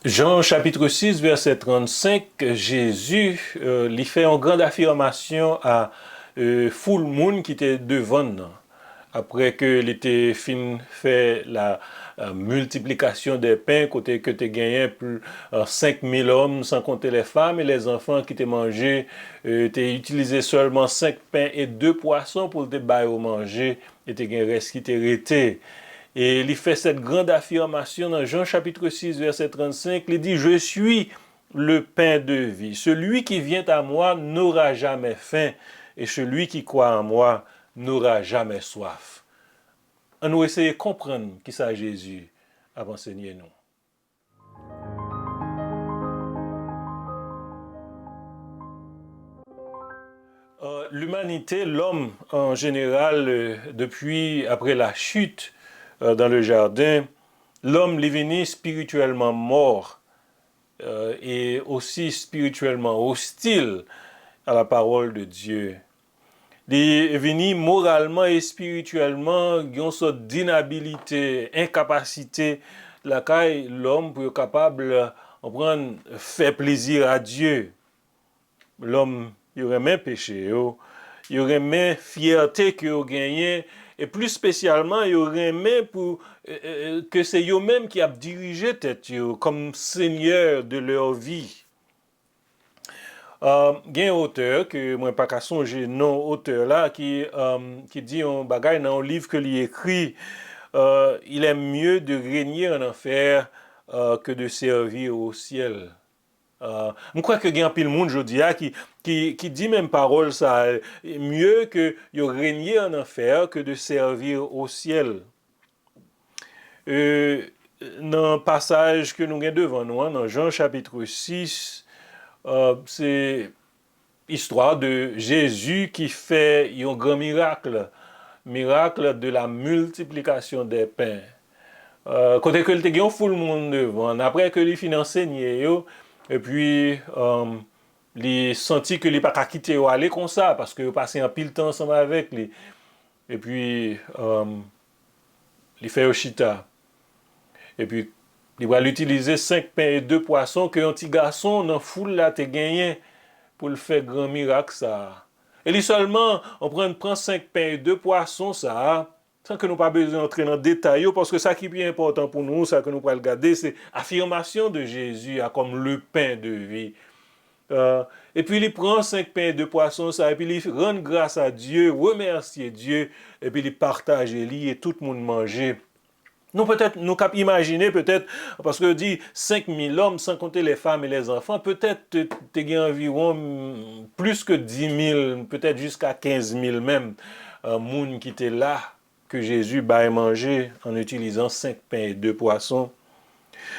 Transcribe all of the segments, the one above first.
Jean chapitre 6, verset 35, Jésus lui fait une grande affirmation à foule monde qui était devant nous. Après que l'été fin fait la multiplication des pains, côté que tu gagné plus 5000 hommes, sans compter les femmes et les enfants qui t'ont mangé, tu utilisé seulement 5 pains et 2 poissons pour te bailler au manger, et tu gagné reste qui t'est resté. Et il fait cette grande affirmation dans Jean chapitre 6, verset 35. Il dit, je suis le pain de vie. Celui qui vient à moi n'aura jamais faim, et celui qui croit en moi n'aura jamais soif. On nous essayer de comprendre qui ça Jésus a enseigné nous. L'humanité, l'homme en général, depuis après la chute dans le jardin, l'homme est venu spirituellement mort et aussi spirituellement hostile à la parole de Dieu. Il est venu moralement et spirituellement, une sorte d'inhabilité, incapacité, laquelle l'homme peut être capable de prendre, faire plaisir à Dieu. L'homme, il aurait même péché, il aurait même fierté qu'il a gagné, et plus spécialement, il aurait même pour que c'est eux-mêmes qui a dirigé tête comme seigneur de leur vie. Il y a un auteur que moi pas qu'à songer non auteur là qui dit un bagage dans un livre que il écrit il est mieux de régner en enfer que de servir au ciel. Je crois que il y a un pile monde aujourd'hui qui dit même parole ça mieux que de régner en enfer que de servir au ciel. Dans le passage que nous avons devant nous, dans Jean chapitre 6, c'est l'histoire de Jésus qui fait un grand miracle, miracle de la multiplication des pains. Côté que il y a un foule monde devant, après que il finit enseigné, et puis il senti que il pas quitter ou aller comme ça parce que il passé un pile temps ensemble avec lui. Et puis il fait au chita. Et puis il va l'utiliser 5 pains et 2 poissons que un petit garçon dans foule là te gagné pour le faire grand miracle ça. Et lui seulement, on prend 5 pains et 2 poissons ça, sans que nous pas besoin d'entrer dans le détail, parce que ça qui est bien important pour nous, ça que nous pouvons regarder, c'est l'affirmation de Jésus comme le pain de vie. Et puis il prend 5 pains et 2 poissons ça, et puis il rend grâce à Dieu, remercier Dieu, et puis il partage et tout le monde manger. Nous peut-être, nous cap imaginer peut-être, parce que dit 5000 hommes, sans compter les femmes et les enfants, peut-être tu as environ plus que 10 000, peut-être jusqu'à 15 000 même, moun qui étaient là, que Jésus va manger en utilisant 5 pains et 2 poissons.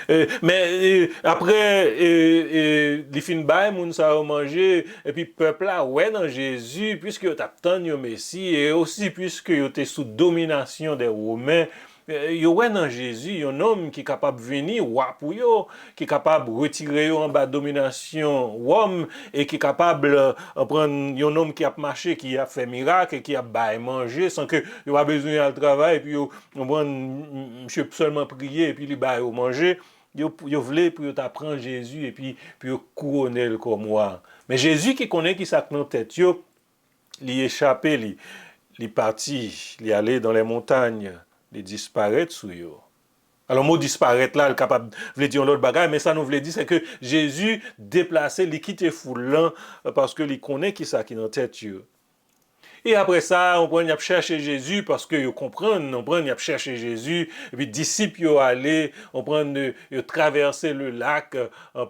Mais après, les fins bail, moun ça a mangé, et puis peuple là, ouais, dans Jésus, puisque tu as tant de Messie, et aussi puisque tu es sous domination des Romains, yo ouais dans Jésus, un homme qui est capable de venir pour yo, qui est capable de retirer yo en bas de domination Rome et qui est capable de prendre un homme qui a marché, qui a fait miracle et qui a bail manger sans que yo pas besoin de travail et puis yo prend monsieur seulement prier et puis lui bail au manger. Yo voulait pour t'apprendre Jésus et puis yo couronner comme moi. Mais Jésus qui connaît qui ça dans tête yo, il échappé, il parti, il allé dans les montagnes. De disparaître sous eux. Alors, le mot disparaître là, il est capable de dire l'autre bagage, mais ça nous voulait dire, c'est que Jésus déplacé, il quitte foule parce que il connaît qui ça qui est dans tête. Et après ça, on prend y a chercher Jésus parce que vous comprenez, on prend y a chercher Jésus et puis disciples yo aller, on prend yo traverser le lac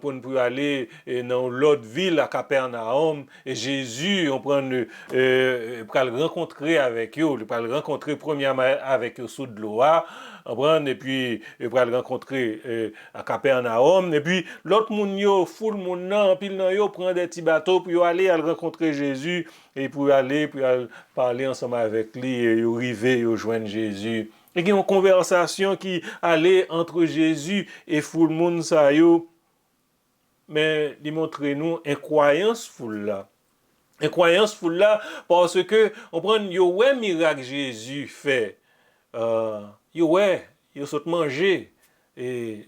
pour aller dans l'autre ville à Capernaum et Jésus on prend pour le rencontrer avec eux, pour le rencontrer premièrement avec eux sous de l'eau. On prend et puis pour le rencontrer à Capernaum et puis l'autre moun yo foule moun nan pile nan yo prend des petits bateaux pour aller à rencontrer Jésus et pour aller parler ensemble avec lui et arriver et joindre Jésus. Et il y a une conversation qui allait entre Jésus et foule moun sa yo. Mais il montre nous incroyance foule là. Incroyance foule là parce que on prend yo ouais miracle Jésus fait. Yo ouais, yo saute manger et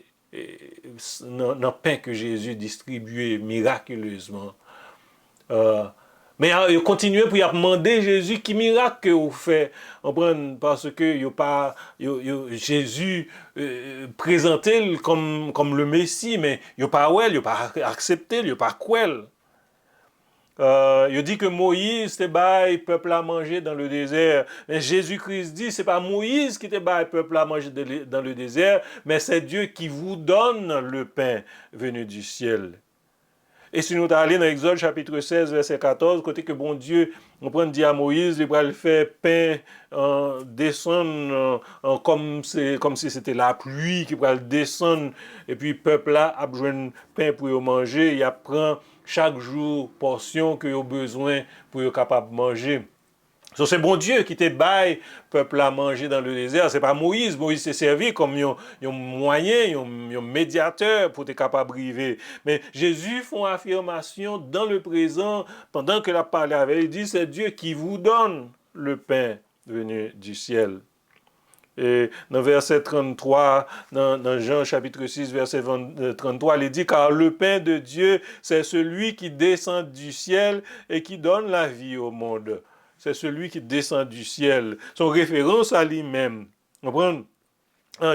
dans le pain que Jésus distribuait miraculeusement. Mais il continue pour y demander Jésus qui miracle que vous fait, parce que Jésus présenté comme le Messie, mais il pas accepté, il pas quoi. Il dit que Moïse te baille peuple à manger dans le désert. Mais Jésus-Christ dit, c'est pas Moïse qui te baille peuple à manger dans le désert, mais c'est Dieu qui vous donne le pain venu du ciel. Et si nous allons dans Exode chapitre 16, verset 14, côté que bon Dieu, on prend dit à Moïse, il va le faire pain descendre comme si c'était la pluie qui va le descendre, et puis le peuple là a besoin de pain pour manger, il apprend chaque jour portion que a besoin pour être capable de manger. So, c'est bon Dieu qui te baille peuple à manger dans le désert. C'est pas Moïse. Moïse s'est servi comme un moyen, un médiateur pour être capable de arriver. Mais Jésus fait affirmation dans le présent, pendant que la parole avec lui, il dit c'est Dieu qui vous donne le pain venu du ciel. Et dans verset 33, dans Jean chapitre 6, verset 33, il dit, car le pain de Dieu, c'est celui qui descend du ciel et qui donne la vie au monde. C'est celui qui descend du ciel. Son référence à lui-même. Vous comprenez?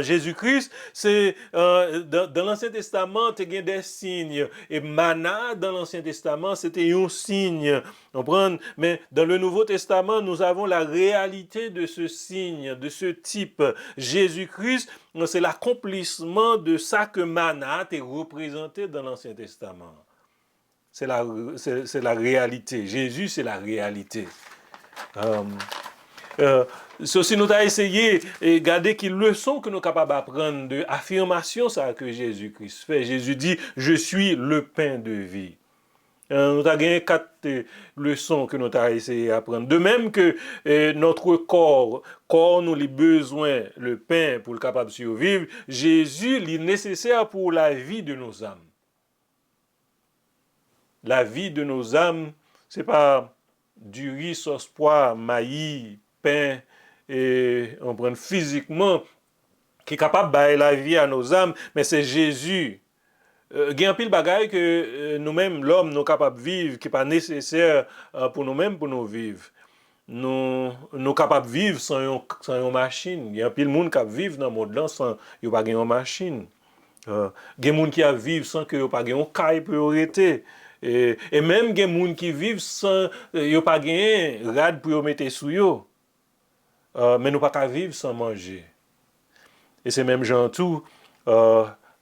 Jésus-Christ, c'est dans l'Ancien Testament, il y a des signes. Et Mana, dans l'Ancien Testament, c'était un signe. Vous comprenez? Mais dans le Nouveau Testament, nous avons la réalité de ce signe, de ce type. Jésus-Christ, c'est l'accomplissement de ça que Mana est représenté dans l'Ancien Testament. C'est la réalité. Jésus, c'est la réalité. Si nous avons essayé de regarder quelle leçon que nous sommes capables d'apprendre de l'affirmation que Jésus-Christ fait. Jésus dit, je suis le pain de vie. Nous avons gagné 4 leçons que nous avons essayé d'apprendre. De même que notre corps nous a besoin le pain pour le capable de survivre, Jésus est nécessaire pour la vie de nos âmes. La vie de nos âmes, ce n'est pas du riz, sauce, pois, maïs, pain, et on prend physiquement, qui est capable de bailler la vie à nos âmes, mais c'est Jésus. Il y a un pile bagaille que nous-mêmes, l'homme, nous sommes capables de vivre, qui n'est pas nécessaire pour nous-mêmes, pour nous vivre. Nous sommes capables de vivre sans une machine. Il y a un pile monde qui vivent dans le monde là sans une machine. Il y a des gens qui vivent sans que pas une caille pour arrêter. Et même des gens qui vivent sans pas de rad pour mettre sous eux. Mais nous ne pouvons pas vivre sans manger. Et c'est même genre tout, nous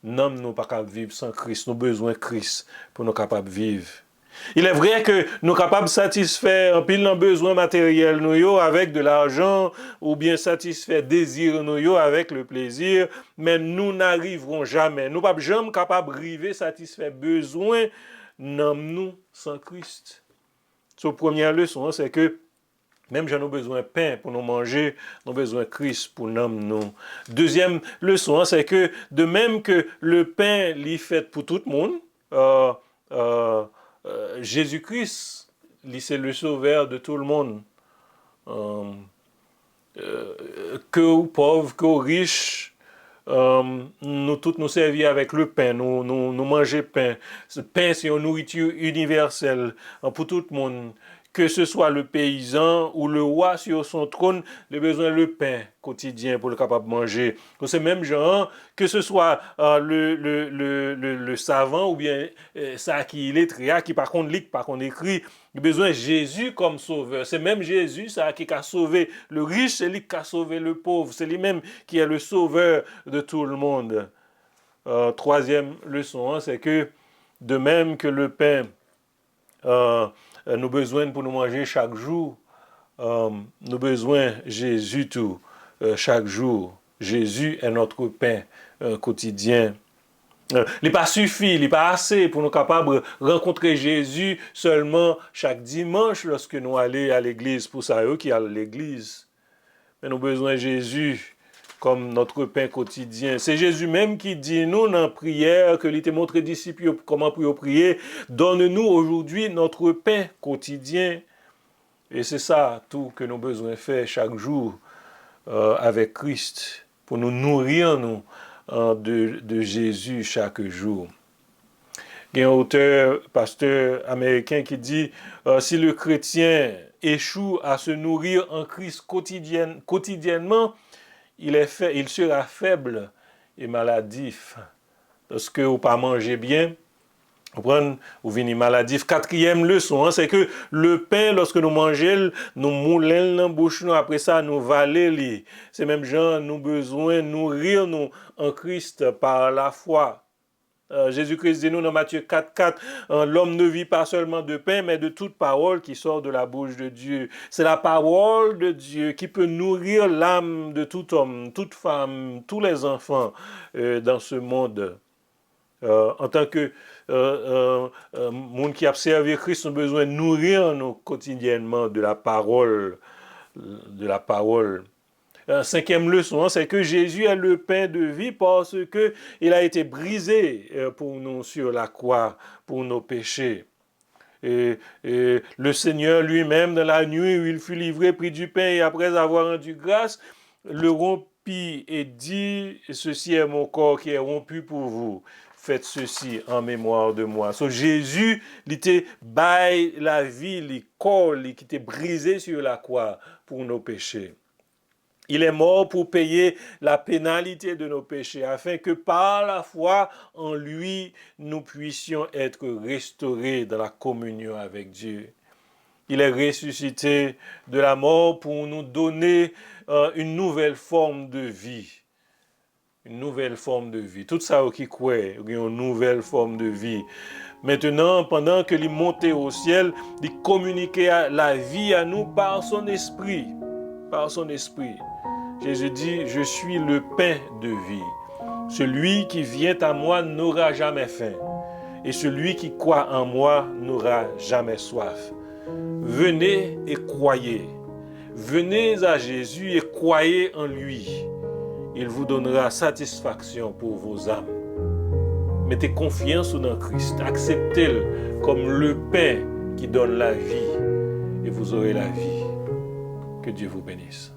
ne pouvons pas vivre sans Christ. Nous avons besoin de Christ pour nous capables de vivre. Il est vrai que nous sommes capables de satisfaire un pile de besoins matériels nous avec de l'argent ou bien satisfaire désir nous avec le plaisir, mais nous n'arriverons jamais. Nous ne sommes pas jamais capables d'arriver à satisfaire besoins nous sans Christ. La première leçon, c'est que même si nous avons besoin de pain pour nous manger, nous avons besoin de Christ pour nous. Deuxième leçon, c'est que de même que le pain est fait pour tout le monde, Jésus-Christ, c'est le sauveur de tout le monde. Que aux pauvres, qu'aux riches, nous tous nous servir avec le pain, nous manger pain. Ce pain, c'est une nourriture universelle pour tout le monde. Que ce soit le paysan ou le roi sur son trône, il a besoin de pain quotidien pour le capable de manger. C'est même genre, que ce soit le savant ou bien ça qui est lettré, qui par contre lit, par contre écrit, il a besoin de Jésus comme sauveur. C'est même Jésus ça qui a sauvé le riche, c'est lui qui a sauvé le pauvre. C'est lui-même qui est le sauveur de tout le monde. Troisième leçon, c'est que de même que le pain, nous besoin pour nous manger chaque jour, nous besoin de Jésus tout chaque jour. Jésus est notre pain quotidien. Il n'est pas suffit, il n'est pas assez pour nous capables de rencontrer Jésus seulement chaque dimanche lorsque nous allons à l'église, pour ça eux qui allent à l'église. Mais nous besoin de Jésus comme notre pain quotidien. C'est Jésus même qui dit nous dans la prière que il t'a montré disciples comment pour prier. Donne-nous aujourd'hui notre pain quotidien. Et c'est ça tout que nous avons besoin de faire chaque jour avec Christ pour nous nourrir nous de Jésus chaque jour. Il y a un auteur, pasteur américain qui dit si le chrétien échoue à se nourrir en Christ quotidiennement, il sera faible et maladif. Parce que vous pas manger bien, vous venez maladif. Quatrième leçon, c'est que le pain, lorsque nous mangeons, nous moulons dans la bouche, après ça, nous valons. C'est même genre, nous besoin de nourrir nous en Christ par la foi. Jésus-Christ dit nous dans Matthieu 4,4, l'homme ne vit pas seulement de pain, mais de toute parole qui sort de la bouche de Dieu. C'est la parole de Dieu qui peut nourrir l'âme de tout homme, toute femme, tous les enfants dans ce monde. En tant que monde qui a servi Christ, nous avons besoin de nourrir nous quotidiennement de la parole. Cinquième leçon, c'est que Jésus est le pain de vie parce qu'il a été brisé pour nous sur la croix, pour nos péchés. Et le Seigneur lui-même, dans la nuit où il fut livré, prit du pain et après avoir rendu grâce, le rompit et dit, ceci est mon corps qui est rompu pour vous. Faites ceci en mémoire de moi. So, Jésus, il était bail la vie, le corps qui était brisé sur la croix pour nos péchés. Il est mort pour payer la pénalité de nos péchés, afin que par la foi en lui, nous puissions être restaurés dans la communion avec Dieu. Il est ressuscité de la mort pour nous donner une nouvelle forme de vie. Une nouvelle forme de vie. Tout ça qui croit, une nouvelle forme de vie. Maintenant, pendant que il montait au ciel, il communiquait la vie à nous par son esprit. Par son esprit. Jésus dit, je suis le pain de vie. Celui qui vient à moi n'aura jamais faim. Et celui qui croit en moi n'aura jamais soif. Venez et croyez. Venez à Jésus et croyez en lui. Il vous donnera satisfaction pour vos âmes. Mettez confiance dans Christ. Acceptez-le comme le pain qui donne la vie. Et vous aurez la vie. Que Dieu vous bénisse.